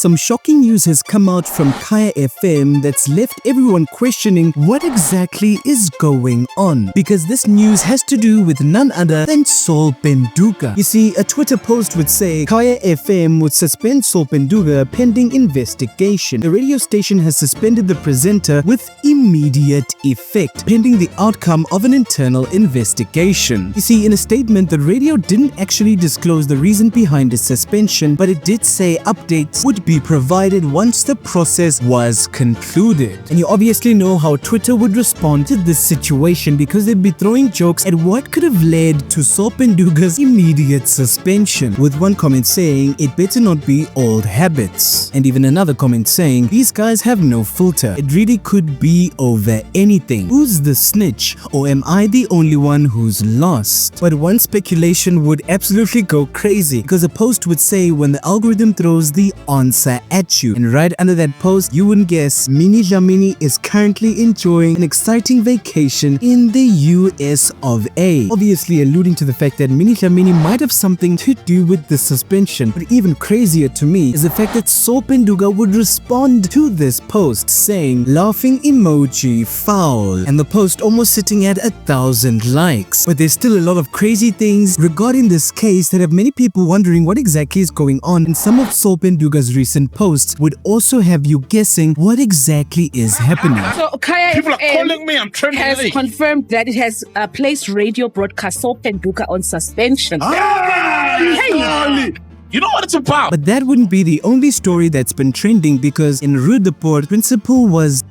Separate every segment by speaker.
Speaker 1: some shocking news has come out from Kaya FM that's left everyone questioning what exactly is going on. Because this news has to do with none other than Phenduka. You see, a Twitter post would say Kaya FM would suspend Phenduka pending investigation. The radio station has suspended the presenter with immediate effect, pending the outcome of an internal investigation. You see, in a statement, the radio didn't actually disclose the reason behind its suspension, but it did say updates would be provided once the process was concluded. And you obviously know how Twitter would respond to this situation, because they'd be throwing jokes at what could have led to Phenduka's immediate suspension, with one comment saying it better not be old habits, and even another comment saying these guys have no filter. It really could be over anything. Who's the snitch, or am I the only one who's lost? But one speculation would absolutely go crazy, because a post would say when the algorithm throws the answer at you, and right under that post you wouldn't guess Minnie dlamini is currently enjoying an exciting vacation in the US of A, obviously alluding to the fact that Minnie dlamini might have something to do with the suspension. But even crazier to me is the fact that Phenduka would respond to this post saying laughing emoji foul, and the post almost sitting at 1,000 likes. But there's still a lot of crazy things regarding this case that have many people wondering what exactly is going on, and some of Phenduka's recent posts would also have you guessing what exactly is happening.
Speaker 2: So Kaya
Speaker 3: People are
Speaker 2: FM
Speaker 3: calling me, I'm trending.
Speaker 2: has confirmed that it has placed radio broadcast Phenduka on suspension.
Speaker 3: Hey. You know what it's about?
Speaker 1: But that wouldn't be the only story that's been trending, because in Rudaport, principal was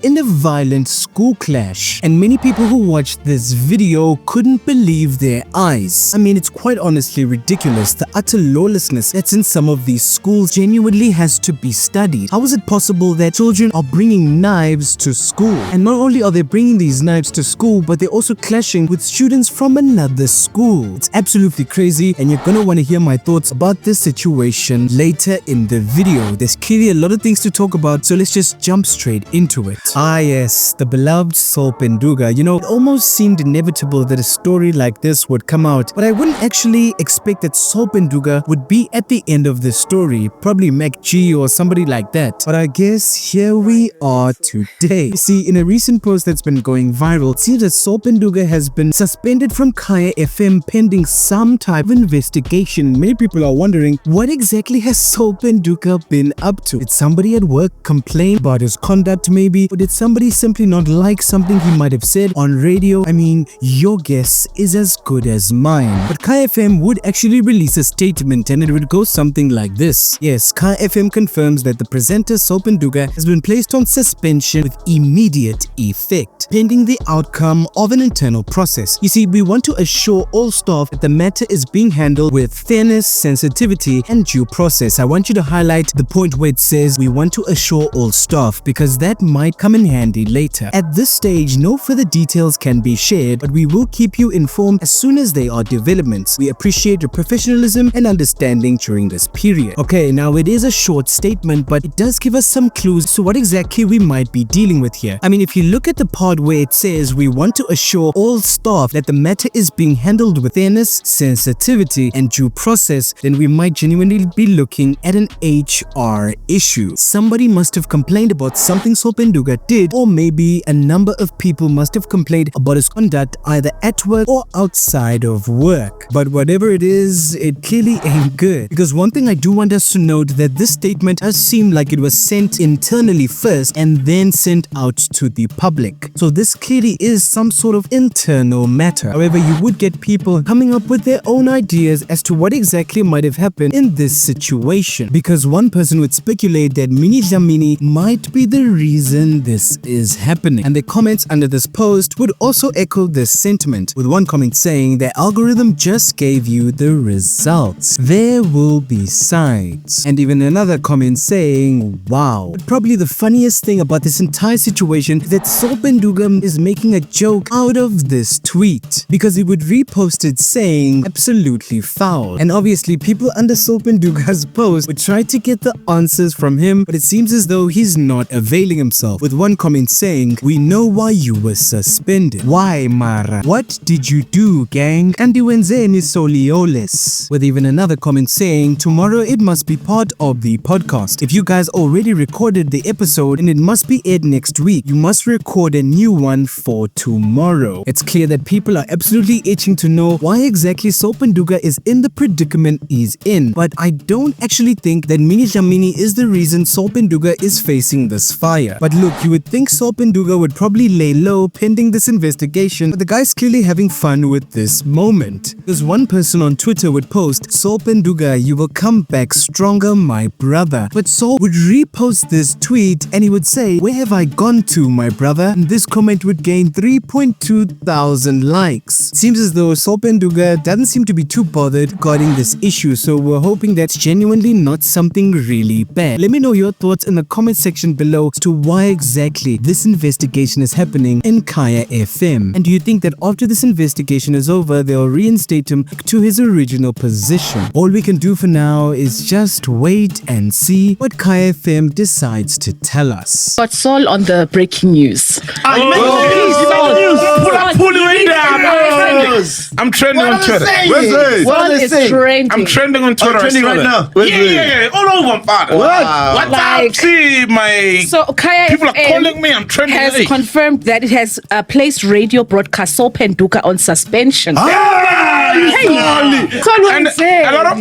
Speaker 1: in a violent school clash, and many people who watched this video couldn't believe their eyes. I mean, it's quite honestly ridiculous. The utter lawlessness that's in some of these schools genuinely has to be studied. How is it possible that children are bringing knives to school? And not only are they bringing these knives to school, but they're also clashing with students from another school. It's absolutely crazy, and you're gonna want to hear my thoughts about this situation later in the video. There's clearly a lot of things to talk about, so let's just jump straight into it. Ah yes, the beloved Phenduka. You know, it almost seemed inevitable that a story like this would come out, but I wouldn't actually expect that Phenduka would be at the end of the story, probably Mac G or somebody like that. But I guess here we are today. You see, in a recent post that's been going viral, it seems that Phenduka has been suspended from Kaya FM pending some type of investigation. Many people are wondering, what exactly has Phenduka been up to? Did somebody at work complain about his conduct maybe? Or did somebody simply not like something he might have said on radio? I mean, your guess is as good as mine. But Kaya FM would actually release a statement, and it would go something like this. Yes, Kaya FM confirms that the presenter Phenduka has been placed on suspension with immediate effect, pending the outcome of an internal process. You see, we want to assure all staff that the matter is being handled with fairness, sensitivity, and due process. I want you to highlight the point where it says we want to assure all staff, because that might come in handy later. At this stage, no further details can be shared, but we will keep you informed as soon as there are developments. We appreciate your professionalism and understanding during this period. Okay, now it is a short statement, but it does give us some clues to what exactly we might be dealing with here. I mean, if you look at the part where it says we want to assure all staff that the matter is being handled with fairness, sensitivity, and due process, then we might genuinely be looking at an HR issue. Somebody must have complained about something Phenduka did, or maybe a number of people must have complained about his conduct either at work or outside of work. But whatever it is, it clearly ain't good, because one thing I do want us to note that this statement does seem like it was sent internally first and then sent out to the public. So this clearly is some sort of internal matter. However, you would get people coming up with their own ideas as to what exactly might have happened in this situation, because one person would speculate that Minnie dlamini might be the reason this is happening. And the comments under this post would also echo this sentiment, with one comment saying the algorithm just gave you the results. There will be sides. And even another comment saying, wow. But probably the funniest thing about this entire situation is that Phenduka is making a joke out of this tweet, because he would repost it saying absolutely foul. And obviously people under Phenduka's post would try to get the answers from him, but it seems as though he's not availing himself, with one comment saying, "We know why you were suspended. Why, Mara? What did you do, gang?" And Wenzeni Solioles. With even another comment saying, "Tomorrow it must be part of the podcast. If you guys already recorded the episode and it must be aired next week, you must record a new one for tomorrow." It's clear that people are absolutely itching to know why exactly Phenduka is in the predicament he's in. But I don't actually think that Minnie dlamini is the reason Phenduka is facing this fire. But look, you would think Phenduka would probably lay low pending this investigation, but the guy's clearly having fun with this moment. Because one person on Twitter would post, "Phenduka, you will come back stronger, my brother." But Saul would repost this tweet and he would say, "Where have I gone to, my brother?" And this comment would gain 3.2 thousand likes. Seems as though Phenduka doesn't seem to be too bothered regarding this issue, so we're hoping that's genuinely not something really bad. Let me know your thoughts in the comment section below as to why exactly this investigation is happening in Kaya FM. And do you think that after this investigation is over, they'll reinstate him to his original position? All we can do for now is just wait and see what Kaya FM decides to tell us.
Speaker 2: But Saul on the breaking news.
Speaker 3: I'm trending on Twitter.
Speaker 2: Saul is trending.
Speaker 3: I'm trending on Twitter.
Speaker 4: Trending right now.
Speaker 3: Yeah. All over, father. What
Speaker 2: Like-
Speaker 3: see my
Speaker 2: So Kaya
Speaker 3: people are
Speaker 2: FM
Speaker 3: calling me. I'm trending.
Speaker 2: has
Speaker 3: Hey.
Speaker 2: confirmed that it has placed radio broadcast Phenduka on suspension.
Speaker 3: And a lot of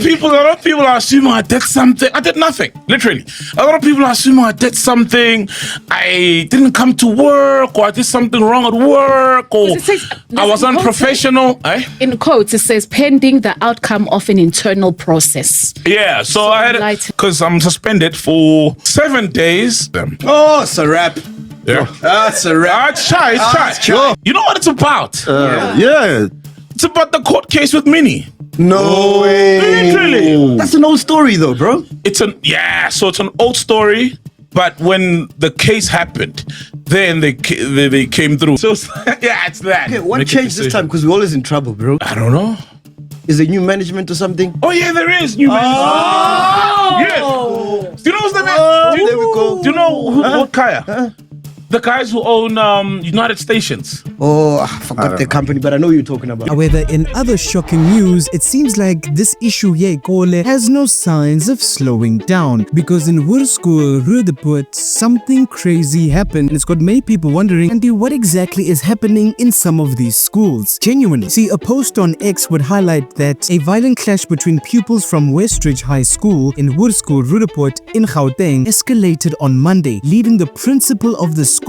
Speaker 3: people are assuming I did something. I did nothing, literally. A lot of people are assuming I did something. I didn't come to work, or I did something wrong at work, or
Speaker 2: It says-
Speaker 3: I was unprofessional.
Speaker 2: In quotes, it says pending the outcome of an internal process.
Speaker 3: Yeah, so I had
Speaker 2: enlighten-
Speaker 3: because I'm suspended for 7 days.
Speaker 4: Oh, it's a wrap.
Speaker 3: Yeah,
Speaker 4: That's a wrap.
Speaker 3: it's shy.
Speaker 4: sure.
Speaker 3: You know what it's about?
Speaker 4: Yeah.
Speaker 3: It's about the court case with Minnie.
Speaker 4: No way.
Speaker 3: Literally.
Speaker 4: That's an old story though, bro.
Speaker 3: So it's an old story. But when the case happened, then they came through. So yeah, it's that.
Speaker 4: Okay, what
Speaker 3: Make a
Speaker 4: changed this
Speaker 3: decision.
Speaker 4: time? Because we're always in trouble, bro.
Speaker 3: I don't know.
Speaker 4: Is there new management or something?
Speaker 3: Oh yeah, there is new management. Yes. Do you know who's the man?
Speaker 4: There we go.
Speaker 3: Do you know who Kaya? The guys who own United Stations.
Speaker 4: Oh, I forgot the company, but I know who you're talking about.
Speaker 1: However, in other shocking news, it seems like this issue here, Kole, has no signs of slowing down. Because in her school, Rudeput, something crazy happened and it's got many people wondering, Andy, what exactly is happening in some of these schools? Genuinely. See, a post on X would highlight that a violent clash between pupils from Westridge High School in Hoer School, Rudeput, in Gauteng, escalated on Monday, leaving the principal of the school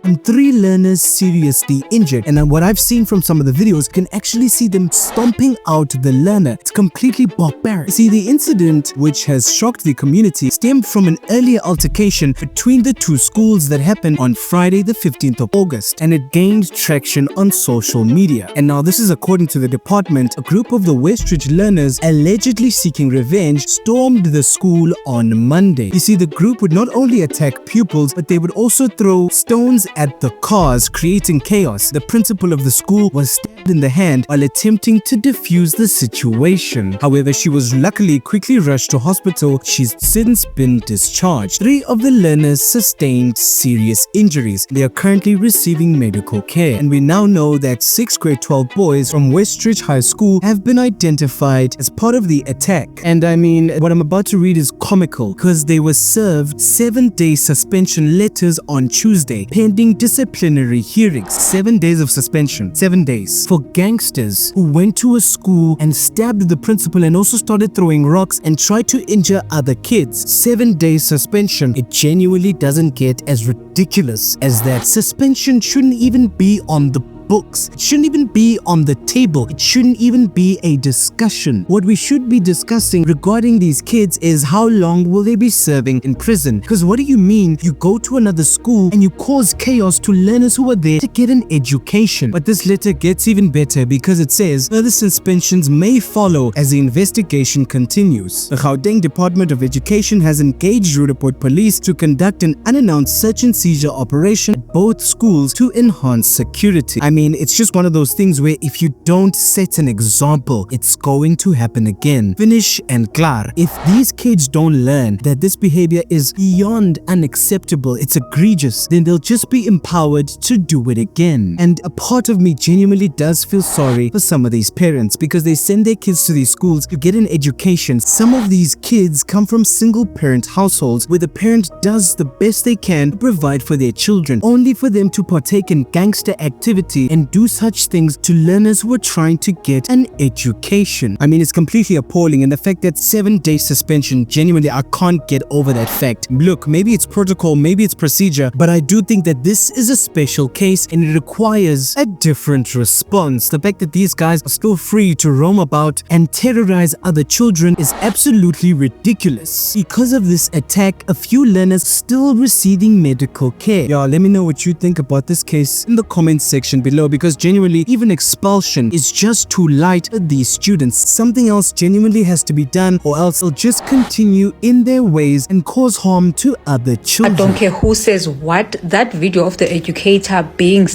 Speaker 1: and 3 learners seriously injured. And what I've seen from some of the videos, you can actually see them stomping out the learner. It's completely barbaric. See, the incident, which has shocked the community, stemmed from an earlier altercation between the 2 schools that happened on Friday the 15th of August, and it gained traction on social media. And now this is according to the department. A group of the Westridge learners, allegedly seeking revenge, stormed the school on Monday. You see, the group would not only attack pupils, but they would also throw stones at the cars, creating chaos. The principal of the school was stabbed in the hand while attempting to defuse the situation. However, she was luckily quickly rushed to hospital. She's since been discharged. 3 of the learners sustained serious injuries. They are currently receiving medical care. And we now know that 6th grade 12 boys from Westridge High School have been identified as part of the attack. And I mean, what I'm about to read is comical because they were served 7-day suspension letters on Tuesday, pending disciplinary hearings. 7 days of suspension. 7 days. For gangsters who went to a school and stabbed the principal and also started throwing rocks and tried to injure other kids. 7 days suspension. It genuinely doesn't get as ridiculous as that. Suspension shouldn't even be on the books. It shouldn't even be on the table. It shouldn't even be a discussion. What we should be discussing regarding these kids is how long will they be serving in prison? Because what do you mean you go to another school and you cause chaos to learners who are there to get an education? But this letter gets even better because it says further suspensions may follow as the investigation continues. The Gauteng Department of Education has engaged Rudeport Police to conduct an unannounced search and seizure operation at both schools to enhance security. I mean, it's just one of those things where if you don't set an example, it's going to happen again. Finish and klar. If these kids don't learn that this behavior is beyond unacceptable, it's egregious, then they'll just be empowered to do it again. And a part of me genuinely does feel sorry for some of these parents because they send their kids to these schools to get an education. Some of these kids come from single parent households where the parent does the best they can to provide for their children, only for them to partake in gangster activity and do such things to learners who are trying to get an education. I mean, it's completely appalling, and the fact that 7-day suspension, genuinely, I can't get over that fact. Look, maybe it's protocol, maybe it's procedure, but I do think that this is a special case and it requires a different response. The fact that these guys are still free to roam about and terrorize other children is absolutely ridiculous. Because of this attack, a few learners still receiving medical care. Yeah, let me know what you think about this case in the comment section below, because genuinely, even expulsion is just too light for these students. Something else genuinely has to be done, or else they'll just continue in their ways and cause harm to other children.
Speaker 5: I don't care who says what. That video of the educator being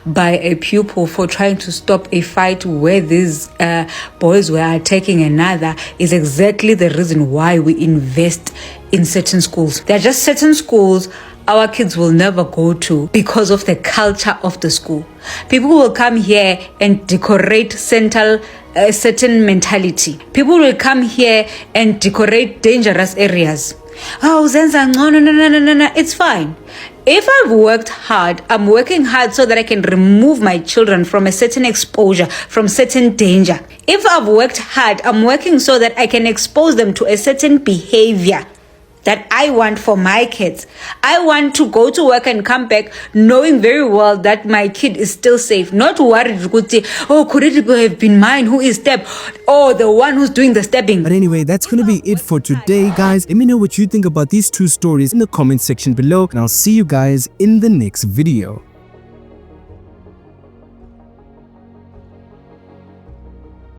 Speaker 5: by a pupil for trying to stop a fight where these boys were attacking another is exactly the reason why we invest in certain schools. There are just certain schools our kids will never go to because of the culture of the school. People will come here and decorate certain mentality. People will come here and decorate dangerous areas. Oh, Zenza, no, it's fine. If I've worked hard, I'm working hard so that I can remove my children from a certain exposure, from certain danger. If I've worked hard, I'm working so that I can expose them to a certain behavior that I want for my kids. I want to go to work and come back knowing very well that my kid is still safe. Not worried, oh, could it have been mine who is stabbed? Or the one who's doing the stabbing.
Speaker 1: But anyway, that's going to be it for today, guys. Let me know what you think about these two stories in the comment section below, and I'll see you guys in the next video.